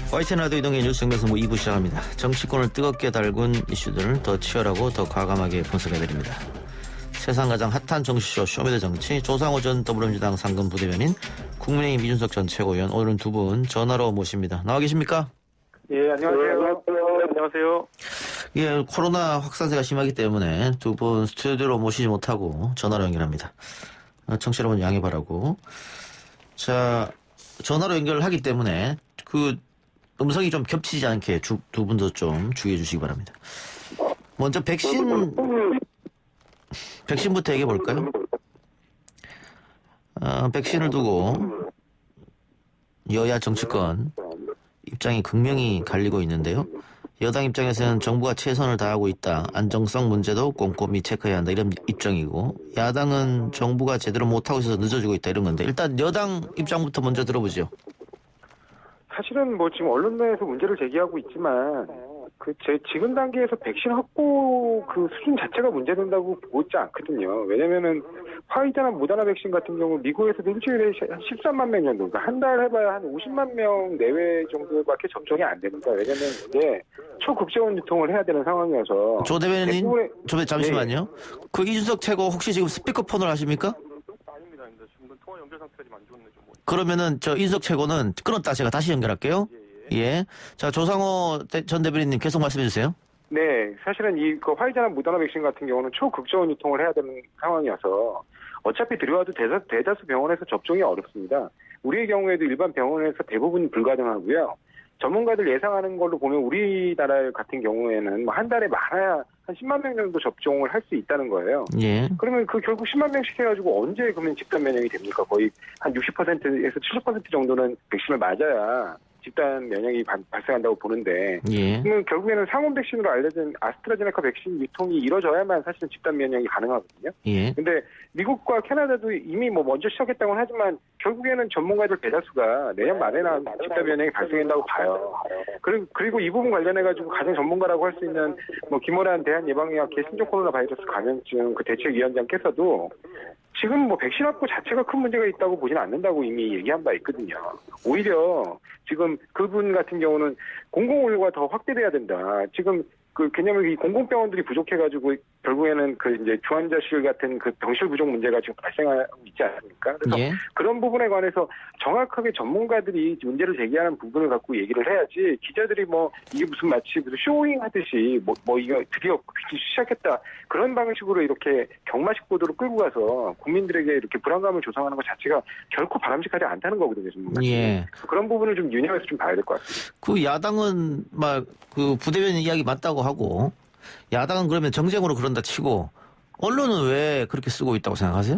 YTN 라디오 이동의 뉴스 정면서 2부 시작합니다. 정치권을 뜨겁게 달군 이슈들을 더 치열하고 더 과감하게 분석해드립니다. 세상 가장 핫한 정치쇼 쇼미더 정치, 조상호 전 더불어민주당 상근 부대변인, 국민의힘 이준석 전 최고위원, 오늘은 두 분 전화로 모십니다. 나와 계십니까? 예, 안녕하세요. 안녕하세요. 예, 코로나 확산세가 심하기 때문에 두 분 스튜디오로 모시지 못하고 전화로 연결합니다. 청취자 여러분 양해 바라고. 자, 전화로 연결하기 때문에 음성이 좀 겹치지 않게 두 분도 좀 주의해 주시기 바랍니다. 먼저 백신부터 얘기해 볼까요? 백신을 두고 여야 정치권 입장이 극명히 갈리고 있는데요. 여당 입장에서는 정부가 최선을 다하고 있다. 안정성 문제도 꼼꼼히 체크해야 한다. 이런 입장이고, 야당은 정부가 제대로 못하고 있어서 늦어지고 있다. 이런 건데, 일단 여당 입장부터 먼저 들어보죠. 사실은 지금 언론에서 문제를 제기하고 있지만 지금 단계에서 백신 확보 수준 자체가 문제된다고 보고 있지 않거든요. 왜냐면은 화이자나 모더나 백신 같은 경우 미국에서도 일주일에 한 13만 명 정도, 그러니까 한 달 해봐야 한 50만 명 내외 정도밖에 접종이 안 됩니다. 왜냐면 이제 초급제원 유통을 해야 되는 상황이어서. 조 대변인님, 잠시만요. 네. 이준석 최고 혹시 지금 스피커폰을 하십니까? 아닙니다. 지금 통화 연결 상태가 좀 안 좋네요. 그러면은 이준석 최고는 끊었다 제가 다시 연결할게요. 예. 자, 조상호 전 대변인님 계속 말씀해 주세요. 네, 사실은 화이자나 모더나 백신 같은 경우는 초극저온 유통을 해야 되는 상황이어서 어차피 들여와도 대다수 병원에서 접종이 어렵습니다. 우리의 경우에도 일반 병원에서 대부분 불가능하고요. 전문가들 예상하는 걸로 보면 우리나라 같은 경우에는 한 달에 많아야 한 10만 명 정도 접종을 할 수 있다는 거예요. 예. 그러면 결국 10만 명씩 해가지고 언제 그러면 집단 면역이 됩니까? 거의 한 60%에서 70% 정도는 백신을 맞아야 집단 면역이 발생한다고 보는데, 예. 결국에는 상온 백신으로 알려진 아스트라제네카 백신 유통이 이루어져야만 사실은 집단 면역이 가능하거든요. 예. 근데 미국과 캐나다도 이미 먼저 시작했다고는 하지만 결국에는 전문가들 대다수가 내년 말에나 집단 면역이 발생한다고 봐요. 그리고 이 부분 관련해가지고 가장 전문가라고 할 수 있는 김원한 대한예방의학회 신종 코로나 바이러스 감염증 대책위원장께서도 지금 백신 확보 자체가 큰 문제가 있다고 보지는 않는다고 이미 얘기한 바 있거든요. 오히려 지금 그분 같은 경우는 공공의료가 더 확대돼야 된다. 지금 왜냐면 이 공공병원들이 부족해가지고 결국에는 이제 중환자실 같은 병실 부족 문제가 지금 발생하고 있지 않습니까? 그래서 예. 그런 부분에 관해서 정확하게 전문가들이 문제를 제기하는 부분을 갖고 얘기를 해야지, 기자들이 이게 마치 쇼잉 하듯이 이거 드디어 시작했다, 그런 방식으로 이렇게 경마식 보도로 끌고 가서 국민들에게 이렇게 불안감을 조성하는 것 자체가 결코 바람직하지 않다는 거거든요, 전문가들이. 예. 그런 부분을 좀 유념해서 좀 봐야 될 것 같습니다. 야당은 부대변인 이야기 맞다고 하고, 야당은 그러면 정쟁으로 그런다 치고, 언론은 왜 그렇게 쓰고 있다고 생각하세요?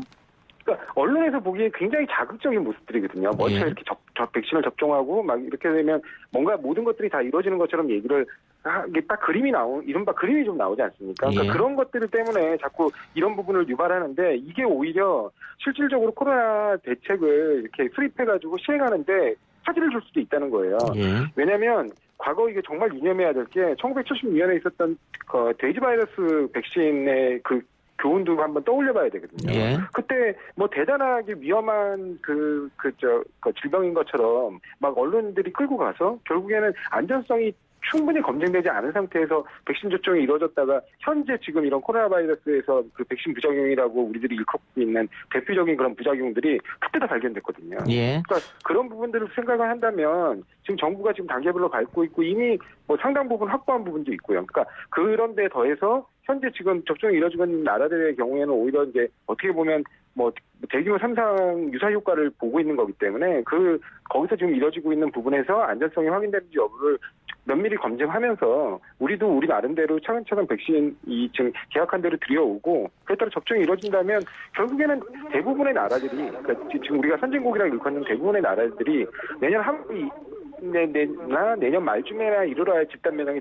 그러니까 언론에서 보기에 굉장히 자극적인 모습들이거든요. 먼저 예. 이렇게 백신을 접종하고 이렇게 되면 뭔가 모든 것들이 다 이루어지는 것처럼 얘기를 이게 딱 이른바 그림이 좀 나오지 않습니까? 그러니까 예. 그런 것들 때문에 자꾸 이런 부분을 유발하는데, 이게 오히려 실질적으로 코로나 대책을 이렇게 수립해가지고 시행하는데 차질을 줄 수도 있다는 거예요. 예. 왜냐하면 과거 이게 정말 유념해야 될 게 1976년에 있었던 돼지 바이러스 백신의 교훈도 한번 떠올려봐야 되거든요. 예. 그때 대단하게 위험한 질병인 것처럼 언론들이 끌고 가서 결국에는 안전성이 충분히 검증되지 않은 상태에서 백신 접종이 이루어졌다가 현재 지금 이런 코로나 바이러스에서 백신 부작용이라고 우리들이 일컫고 있는 대표적인 그런 부작용들이 그때 다 발견됐거든요. 예. 그러니까 그런 부분들을 생각을 한다면 지금 정부가 지금 단계별로 밟고 있고 이미 상당 부분 확보한 부분도 있고요. 그러니까 그런데 더해서 현재 지금 접종이 이루어지고 있는 나라들의 경우에는 오히려 이제 어떻게 보면 대규모 3상 유사 효과를 보고 있는 거기 때문에 거기서 지금 이루어지고 있는 부분에서 안전성이 확인되는지 여부를 면밀히 검증하면서 우리도 우리 나름대로 차근차근 백신이 지금 계약한 대로 들여오고, 그에 따라 접종이 이루어진다면 결국에는 대부분의 나라들이, 그러니까 지금 우리가 선진국이라고 일컫는 대부분의 나라들이 내년 말쯤에나 이르러야 집단 면역이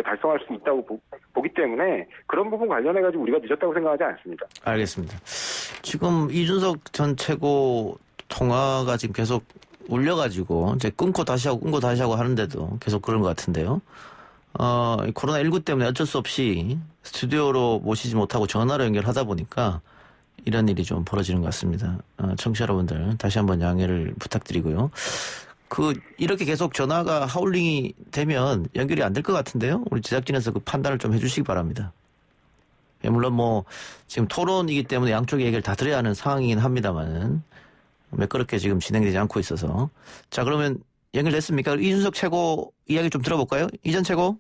달성할 수 있다고 보기 때문에 그런 부분 관련해가지고 우리가 늦었다고 생각하지 않습니다. 알겠습니다. 지금 이준석 전 최고 통화가 지금 계속 울려가지고 이제 끊고 다시 하고 하는데도 계속 그런 것 같은데요. 코로나19 때문에 어쩔 수 없이 스튜디오로 모시지 못하고 전화로 연결하다 보니까 이런 일이 좀 벌어지는 것 같습니다. 청취자 여러분들 다시 한번 양해를 부탁드리고요. 이렇게 계속 전화가 하울링이 되면 연결이 안 될 것 같은데요. 우리 제작진에서 그 판단을 좀 해주시기 바랍니다. 예, 물론 뭐 지금 토론이기 때문에 양쪽의 얘기를 다 들어야 하는 상황이긴 합니다만은 매끄럽게 지금 진행되지 않고 있어서. 자, 그러면 연결됐습니까? 이준석 최고 이야기 좀 들어볼까요? 이전 최고?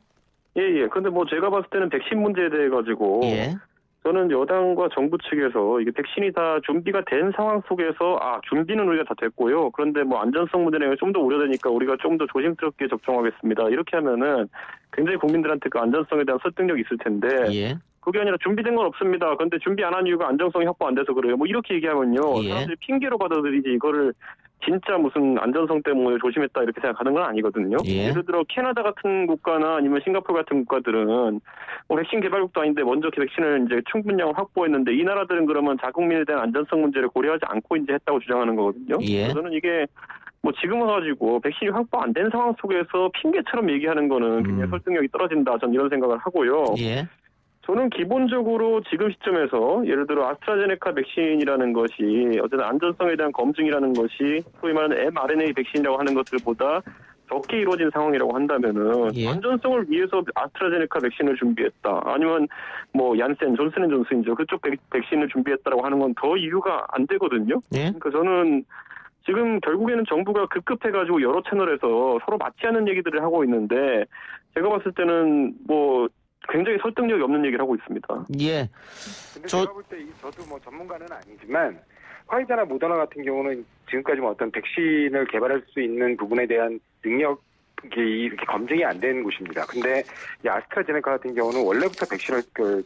예. 근데 뭐 제가 봤을 때는 백신 문제에 대해 가지고 예. 저는 여당과 정부 측에서 이게 백신이 다 준비가 된 상황 속에서 준비는 우리가 다 됐고요. 그런데 뭐 안전성 문제는 좀 더 우려되니까 우리가 좀 더 조심스럽게 접종하겠습니다. 이렇게 하면은 굉장히 국민들한테 그 안전성에 대한 설득력이 있을 텐데 예. 그게 아니라 준비된 건 없습니다. 그런데 준비 안 한 이유가 안정성이 확보 안 돼서 그래요. 뭐 이렇게 얘기하면요. 예. 사람들이 핑계로 받아들이지 이거를 진짜 무슨 안전성 때문에 조심했다 이렇게 생각하는 건 아니거든요. 예. 예를 들어 캐나다 같은 국가나 아니면 싱가포르 같은 국가들은 뭐 백신 개발국도 아닌데 먼저 백신을 이제 충분량을 확보했는데 이 나라들은 그러면 자국민에 대한 안전성 문제를 고려하지 않고 이제 했다고 주장하는 거거든요. 예. 그래서 저는 이게 뭐 지금 와가지고 백신이 확보 안 된 상황 속에서 핑계처럼 얘기하는 거는 굉장히 설득력이 떨어진다. 전 이런 생각을 하고요. 예. 저는 기본적으로 지금 시점에서 예를 들어 아스트라제네카 백신이라는 것이 어쨌든 안전성에 대한 검증이라는 것이 소위 말하는 mRNA 백신이라고 하는 것들보다 적게 이루어진 상황이라고 한다면은 예. 안전성을 위해서 아스트라제네카 백신을 준비했다. 아니면 뭐 얀센, 존슨앤존슨이죠. 그쪽 백신을 준비했다라고 하는 건 더 이유가 안 되거든요. 예. 그러니까 저는 지금 결국에는 정부가 급급해가지고 여러 채널에서 서로 맞지 않는 얘기들을 하고 있는데 제가 봤을 때는 뭐 굉장히 설득력이 없는 얘기를 하고 있습니다. 예. 근데 제가 볼 때 저도 뭐 전문가는 아니지만 화이자나 모더나 같은 경우는 지금까지 뭐 어떤 백신을 개발할 수 있는 부분에 대한 능력이 이렇게 검증이 안 된 곳입니다. 근데 이 아스트라제네카 같은 경우는 원래부터 백신을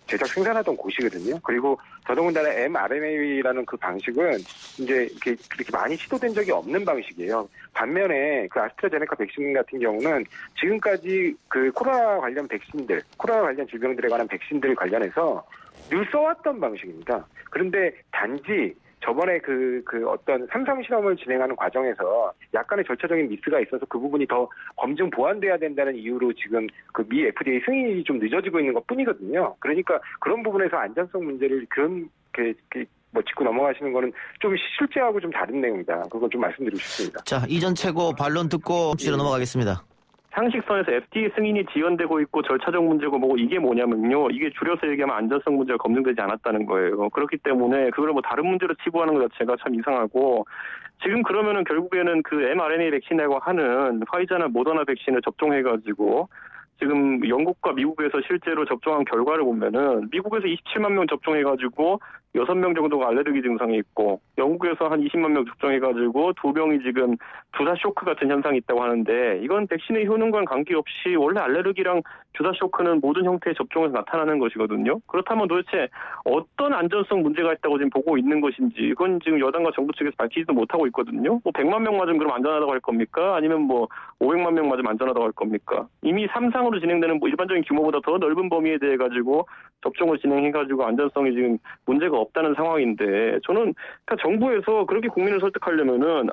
제작 생산하던 곳이거든요. 그리고 더더군다나 mRNA라는 그 방식은 이제 이렇게 많이 시도된 적이 없는 방식이에요. 반면에 그 아스트라제네카 백신 같은 경우는 지금까지 그 코로나 관련 백신들, 코로나 관련 질병들에 관한 백신들 관련해서 늘 써왔던 방식입니다. 그런데 단지 저번에 그 어떤 삼상 실험을 진행하는 과정에서 약간의 절차적인 미스가 있어서 그 부분이 더 검증 보완돼야 된다는 이유로 지금 그 미 FDA 승인이 좀 늦어지고 있는 것 뿐이거든요. 그러니까 그런 부분에서 안전성 문제를 뭐 짚고 넘어가시는 거는 좀 실제하고 좀 다른 내용이다. 그건 좀 말씀드리고 싶습니다. 자, 이전 최고 반론 듣고 지로 넘어가겠습니다. 상식선에서 FDA 승인이 지연되고 있고 절차적 문제고 뭐고 이게 뭐냐면요. 이게 줄여서 얘기하면 안전성 문제가 검증되지 않았다는 거예요. 그렇기 때문에 그걸 뭐 다른 문제로 치부하는 것 자체가 참 이상하고 지금 그러면은 결국에는 그 mRNA 백신이라고 하는 화이자나 모더나 백신을 접종해가지고 지금 영국과 미국에서 실제로 접종한 결과를 보면은 미국에서 27만 명 접종해가지고 6명 정도가 알레르기 증상이 있고 영국에서 한 20만 명 접종해가지고 2명이 지금 주사 쇼크 같은 현상이 있다고 하는데 이건 백신의 효능과는 관계없이 원래 알레르기랑 주사 쇼크는 모든 형태의 접종에서 나타나는 것이거든요. 그렇다면 도대체 어떤 안전성 문제가 있다고 지금 보고 있는 것인지 이건 지금 여당과 정부 측에서 밝히지도 못하고 있거든요. 뭐 100만 명 맞으면 그럼 안전하다고 할 겁니까? 아니면 뭐 500만 명 맞으면 안전하다고 할 겁니까? 이미 3상으로 진행되는 뭐 일반적인 규모보다 더 넓은 범위에 대해 가지고 접종을 진행해가지고 안전성이 지금 문제가 없다는 상황인데 저는 그러니까 정부에서 그렇게 국민을 설득하려면은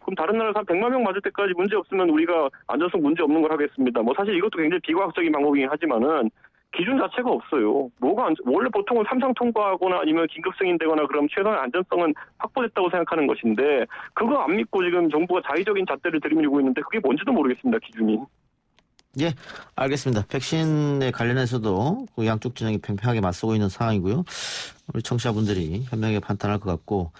그럼 다른 나라에서 한 100만 명 맞을 때까지 문제 없으면 우리가 안전성 문제 없는 걸 하겠습니다. 뭐 사실 이것도 굉장히 비과학적인 방법이긴 하지만은 기준 자체가 없어요. 원래 보통은 3상 통과하거나 아니면 긴급 승인되거나 그럼 최소한 안전성은 확보됐다고 생각하는 것인데 그거 안 믿고 지금 정부가 자의적인 잣대를 들이밀고 있는데 그게 뭔지도 모르겠습니다. 기준이. 예, 알겠습니다. 백신에 관련해서도 그 양쪽 진영이 팽팽하게 맞서고 있는 상황이고요. 우리 청취자분들이 현명하게 판단할 것 같고.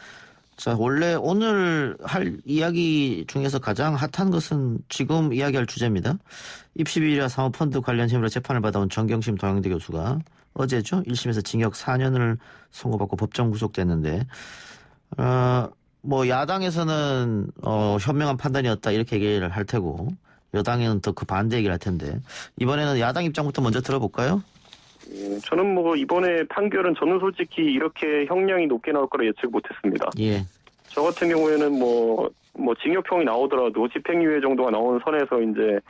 자, 원래 오늘 할 이야기 중에서 가장 핫한 것은 지금 이야기할 주제입니다. 입시비리와 사모펀드 관련 혐의로 재판을 받아온 정경심 동양대 교수가 어제죠. 1심에서 징역 4년을 선고받고 법정 구속됐는데 뭐 야당에서는 현명한 판단이었다 이렇게 얘기를 할 테고 여당에는 더 그 반대 얘기를 할 텐데 이번에는 야당 입장부터 먼저 들어볼까요? 저는 뭐 이번에 판결은 저는 솔직히 이렇게 형량이 높게 나올 거라 예측 못했습니다. 예. 저 같은 경우에는 뭐 징역형이 나오더라도 집행유예 정도가 나오는 선에서 이제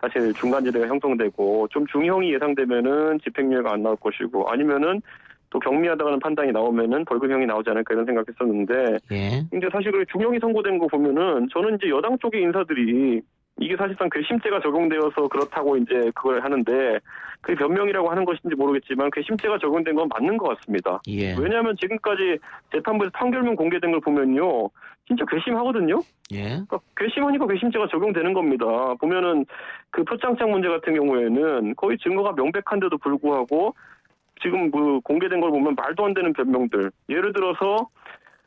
사실 중간지대가 형성되고 좀 중형이 예상되면은 집행유예가 안 나올 것이고 아니면은 또 경미하다는 판단이 나오면은 벌금형이 나오지 않을까 이런 생각했었는데 예. 이제 사실 그 중형이 선고된 거 보면은 저는 이제 여당 쪽의 인사들이 이게 사실상 괘씸죄가 적용되어서 그렇다고 이제 그걸 하는데 그게 변명이라고 하는 것인지 모르겠지만 괘씸죄가 적용된 건 맞는 것 같습니다. 예. 왜냐하면 지금까지 재판부에서 판결문 공개된 걸 보면요. 진짜 괘씸하거든요. 예. 그러니까 괘씸하니까 괘씸죄가 적용되는 겁니다. 보면은 그 표창장 문제 같은 경우에는 거의 증거가 명백한데도 불구하고 지금 그 공개된 걸 보면 말도 안 되는 변명들. 예를 들어서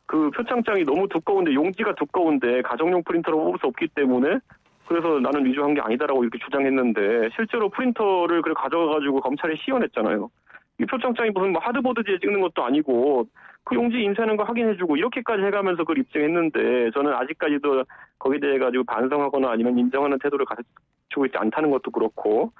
그 표창장이 너무 두꺼운데 용지가 두꺼운데 가정용 프린터로 뽑을 수 없기 때문에 그래서 나는 위조한 게 아니다라고 이렇게 주장했는데 실제로 프린터를 그래 가져가가지고 검찰에 시연했잖아요. 이 표창장이 무슨 뭐 하드보드지에 찍는 것도 아니고 그 용지 인쇄하는 거 확인해주고 이렇게까지 해가면서 그걸 입증했는데 저는 아직까지도 거기에 대해 가지고 반성하거나 아니면 인정하는 태도를 가지고 있지 않다는 것도 그렇고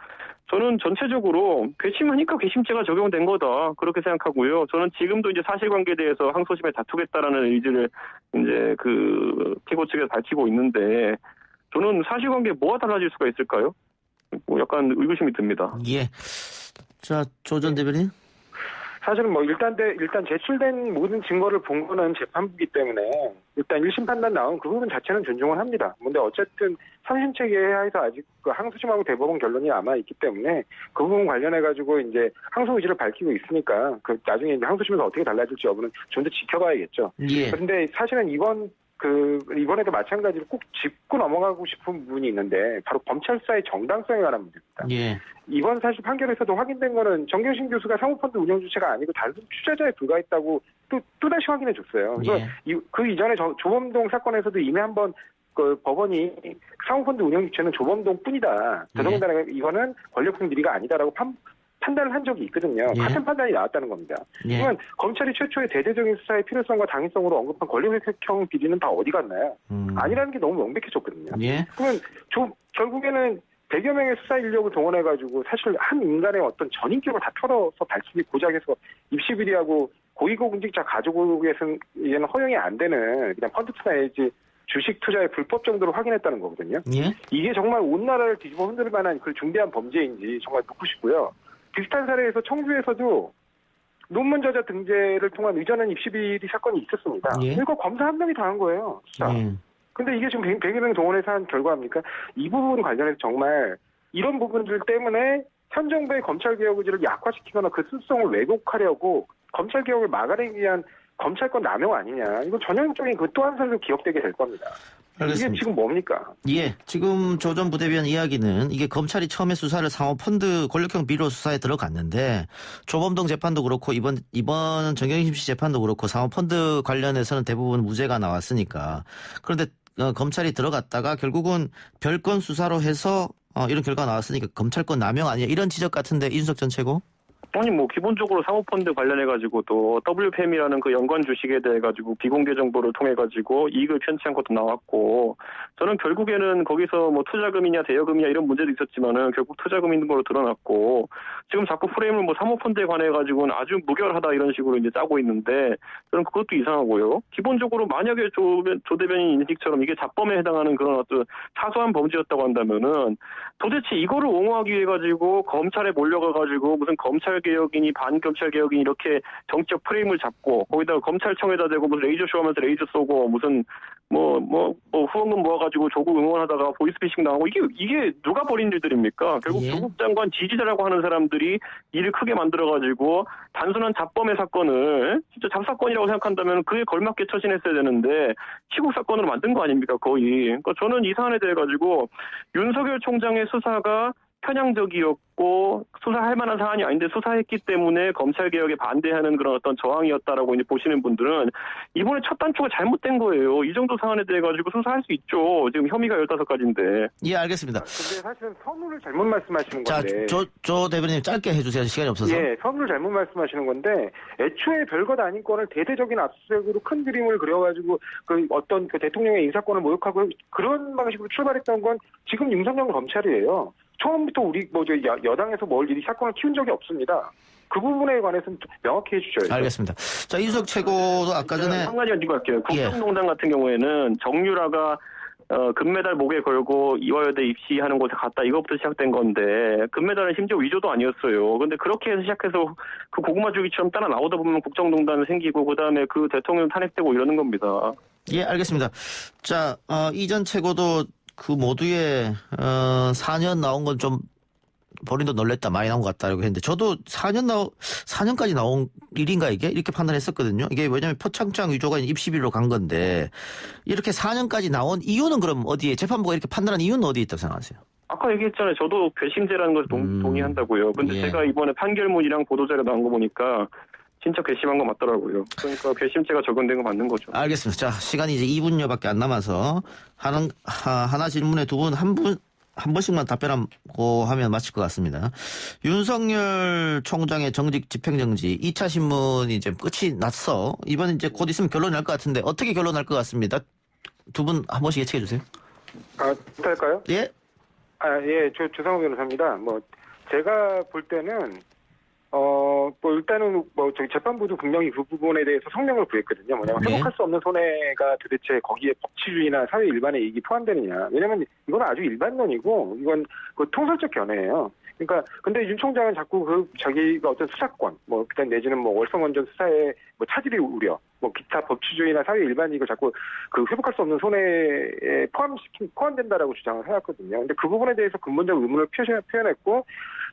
저는 전체적으로 괘씸하니까 괘씸죄가 적용된 거다 그렇게 생각하고요. 저는 지금도 이제 사실관계에 대해서 항소심에 다투겠다라는 의지를 이제 그 피고 측에서 밝히고 있는데 저는 사실관계에 뭐가 달라질 수가 있을까요? 뭐 약간 의구심이 듭니다. 예. 자, 조 전 대변인. 사실은 뭐 일단 제출된 모든 증거를 본 거는 재판부기 때문에 일단 1심 판단 나온 그 부분 자체는 존중을 합니다. 근데 어쨌든 3심 체계 하에서 아직 그 항소심하고 대법원 결론이 남아 있기 때문에 그 부분 관련해 가지고 이제 항소 의지를 밝히고 있으니까 그 나중에 이제 항소심에서 어떻게 달라질지 여부는 좀 더 지켜봐야겠죠. 예. 그런데 사실은 이번에도 마찬가지로 꼭 짚고 넘어가고 싶은 부분이 있는데 바로 검찰 수사의 정당성에 관한 문제입니다. 예. 이번 사실 판결에서도 확인된 거는 정경심 교수가 사모펀드 운영 주체가 아니고 단순 투자자에 불과했다고 또다시 확인해 줬어요. 그래서 예. 그 이전에 조범동 사건에서도 이미 한번 그 법원이 사모펀드 운영 주체는 조범동뿐이다. 더더군다나 이거는 권력형 비리가 아니다라고 판단을 한 적이 있거든요. 예. 같은 판단이 나왔다는 겁니다. 예. 그러면 검찰이 최초의 대대적인 수사의 필요성과 당위성으로 언급한 권력형 비리는 다 어디 갔나요? 아니라는 게 너무 명백해졌거든요. 예. 그러면 결국에는 100여 명의 수사 인력을 동원해가지고 사실 한 인간의 어떤 전인격을 다 털어서 밝히기 고작해서 입시 비리하고 고위공직자 가족에서는 허용이 안 되는 그냥 펀드 투자 내지 주식 투자의 불법 정도로 확인했다는 거거든요. 예. 이게 정말 온 나라를 뒤집어 흔들 만한 그 중대한 범죄인지 정말 묻고 싶고요. 비슷한 사례에서 청주에서도 논문 저자 등재를 통한 의전한 입시 비리 사건이 있었습니다. 예. 이거 검사 한 명이 다 한 거예요. 진짜. 예. 근데 이게 지금 100여 명 동원해서 한 결과입니까? 이 부분 관련해서 정말 이런 부분들 때문에 현 정부의 검찰개혁 의지를 약화시키거나 그 수성을 왜곡하려고 검찰개혁을 막아내기 위한 검찰권 남용 아니냐. 이건 전형적인 그 또 한 사례로 기억되게 될 겁니다. 알겠습니다. 이게 지금 뭡니까? 예. 지금 조 전 부대변 이야기는 이게 검찰이 처음에 수사를 사모펀드 권력형 비리로 수사에 들어갔는데 조범동 재판도 그렇고 이번 정경심 씨 재판도 그렇고 사모펀드 관련해서는 대부분 무죄가 나왔으니까 그런데 검찰이 들어갔다가 결국은 별건 수사로 해서 이런 결과가 나왔으니까 검찰권 남용 아니야 이런 지적 같은데 이준석 전 최고? 아니 뭐 기본적으로 사모펀드 관련해가지고도 WPM이라는 그 연관 주식에 대해가지고 비공개 정보를 통해가지고 이익을 편취한 것도 나왔고 저는 결국에는 거기서 뭐 투자금이냐 대여금이냐 이런 문제도 있었지만은 결국 투자금인 걸로 드러났고 지금 자꾸 프레임을 뭐 사모펀드에 관해가지고는 아주 무결하다 이런 식으로 이제 짜고 있는데 저는 그것도 이상하고요. 기본적으로 만약에 조 대변인 인식처럼 이게 자범에 해당하는 그런 어떤 사소한 범죄였다고 한다면은 도대체 이거를 옹호하기 위해 가지고 검찰에 몰려가가지고 무슨 검찰개혁이니 반검찰개혁이니 이렇게 정치적 프레임을 잡고 거기다가 검찰청에다 대고 무슨 레이저 쇼하면서 레이저 쏘고 무슨 후원금 모아가지고 조국 응원하다가 보이스피싱 당하고 이게 누가 벌인 일들입니까? 결국 예. 조국 장관 지지자라고 하는 사람들이 일을 크게 만들어가지고 단순한 잡범의 사건을 진짜 잡사건이라고 생각한다면 그에 걸맞게 처신했어야 되는데 치국 사건으로 만든 거 아닙니까 거의. 그러니까 저는 이 사안에 대해 가지고 윤석열 총장의 수사가 편향적이었고 수사할 만한 사안이 아닌데 수사했기 때문에 검찰개혁에 반대하는 그런 어떤 저항이었다라고 이제 보시는 분들은 이번에 첫 단추가 잘못된 거예요. 이 정도 사안에 대해 가지고 수사할 수 있죠. 지금 혐의가 15가지인데. 예, 알겠습니다. 근데 사실은 선우를 잘못 말씀하시는 자, 건데. 조 대변인 짧게 해주세요. 시간이 없어서. 예, 선우를 잘못 말씀하시는 건데 애초에 별것 아닌 건을 대대적인 압수수색으로 큰 그림을 그려가지고 그 어떤 그 대통령의 인사권을 모욕하고 그런 방식으로 출발했던 건 지금 윤석열 검찰이에요. 처음부터 우리 여당에서 이 사건을 키운 적이 없습니다. 그 부분에 관해서는 좀 명확히 해주셔야죠. 알겠습니다. 자, 이준석 최고도 아까 전에 한 가지만 짚고 갈게요. 예. 국정농단 같은 경우에는 정유라가 금메달 목에 걸고 이화여대 입시하는 곳에 갔다 이것부터 시작된 건데 금메달은 심지어 위조도 아니었어요. 근데 그렇게 해서 시작해서 그 고구마 주기처럼 따라 나오다 보면 국정농단이 생기고 그다음에 그 대통령 탄핵되고 이러는 겁니다. 예, 알겠습니다. 자, 이 전 최고도 그 모두의 4년 나온 건 좀 본인도 놀랬다, 많이 나온 것 같다라고 했는데 저도 4년까지 나온 일인가 이게 이렇게 판단했었거든요. 이게 왜냐하면 표창장 위조가 입시비로 간 건데 이렇게 4년까지 나온 이유는 그럼 어디에 재판부가 이렇게 판단한 이유는 어디에 있다고 생각하세요? 아까 얘기했잖아요. 저도 괘씸죄라는 것을 동의한다고요. 근데 예. 제가 이번에 판결문이랑 보도자료 나온 거 보니까 진짜 괘씸한 거 맞더라고요. 그러니까 괘씸죄가 적용된 거 맞는 거죠. 알겠습니다. 자, 시간이 이제 2분여밖에 안 남아서 하나 질문에 두 분 한 번씩만 답변하고 하면 마칠 것 같습니다. 윤석열 총장의 정직 집행정지 2차 신문이 이제 끝이 났어. 이번에 이제 곧 있으면 결론이 날 것 같은데 어떻게 결론 날 것 같습니다. 두 분 한 번씩 예측해 주세요. 할까요? 예? 예, 조상우 변호사입니다. 제가 볼 때는, 일단은, 저기 재판부도 분명히 그 부분에 대해서 성명을 구했거든요. 뭐냐면, 네. 회복할 수 없는 손해가 도대체 거기에 법치주의나 사회 일반의 이익이 포함되느냐. 왜냐면, 이건 아주 일반론이고, 이건 그 통설적 견해예요. 그러니까, 근데 윤 총장은 자꾸 자기가 어떤 수사권, 그다음 내지는 월성원전 수사에 차질이 우려, 기타 법치주의나 사회 일반 이익을 자꾸 회복할 수 없는 손해에 포함된다라고 주장을 해왔거든요. 근데 그 부분에 대해서 근본적 의문을 표현했고,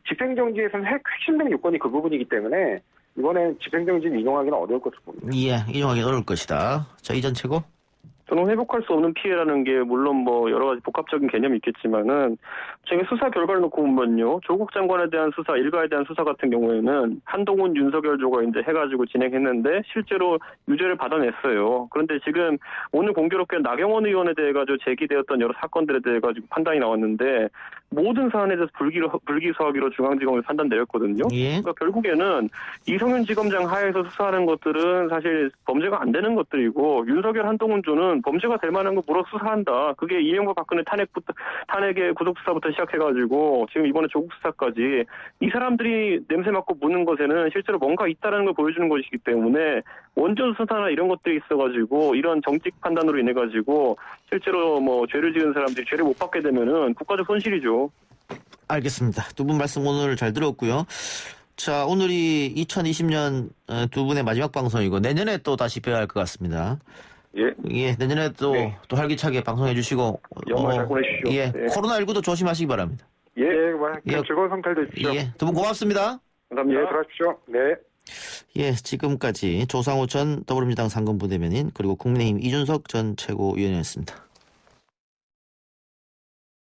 집행정지에서는 핵심적인 요건이 그 부분이기 때문에, 이번엔 집행정지를 인용하기는 어려울 것으로 봅니다. 예, 인용하기 어려울 것이다. 자, 이전 최고. 저는 회복할 수 없는 피해라는 게 물론 여러 가지 복합적인 개념이 있겠지만은 제가 수사 결과를 놓고 보면요. 조국 장관에 대한 수사, 일가에 대한 수사 같은 경우에는 한동훈, 윤석열조가 이제 해가지고 진행했는데 실제로 유죄를 받아냈어요. 그런데 지금 오늘 공교롭게 나경원 의원에 대해 가지고 제기되었던 여러 사건들에 대해 가지고 판단이 나왔는데 모든 사안에 대해서 불기소하기로 중앙지검이 판단 내렸거든요. 예. 그러니까 결국에는 이성윤 지검장 하에서 수사하는 것들은 사실 범죄가 안 되는 것들이고 윤석열, 한동훈조는 범죄가 될 만한 거 물어 수사한다. 그게 이명박 박근혜 탄핵의 구속수사부터 시작해가지고 지금 이번에 조국 수사까지 이 사람들이 냄새 맡고 묻는 것에는 실제로 뭔가 있다는 걸 보여주는 것이기 때문에 원전 수사나 이런 것들이 있어가지고 이런 정직 판단으로 인해가지고 실제로 죄를 지은 사람들이 죄를 못 받게 되면은 국가적 손실이죠. 알겠습니다. 두 분 말씀 오늘 잘 들었고요. 자, 오늘이 2020년 두 분의 마지막 방송이고 내년에 또 다시 뵈야 할 것 같습니다. 예. 내년에 또 활기차게 방송해 주시고 연말 잘 보내십시오. 예, 네. 코로나19도 조심하시기 바랍니다. 예, 즐거운 성탈 되십시오. 예, 두 분 고맙습니다. 감사합니다. 예, 들어가십시오. 네. 예, 지금까지 조상호 전 더불어민주당 상근부대변인 그리고 국민의힘 이준석 전 최고위원이었습니다.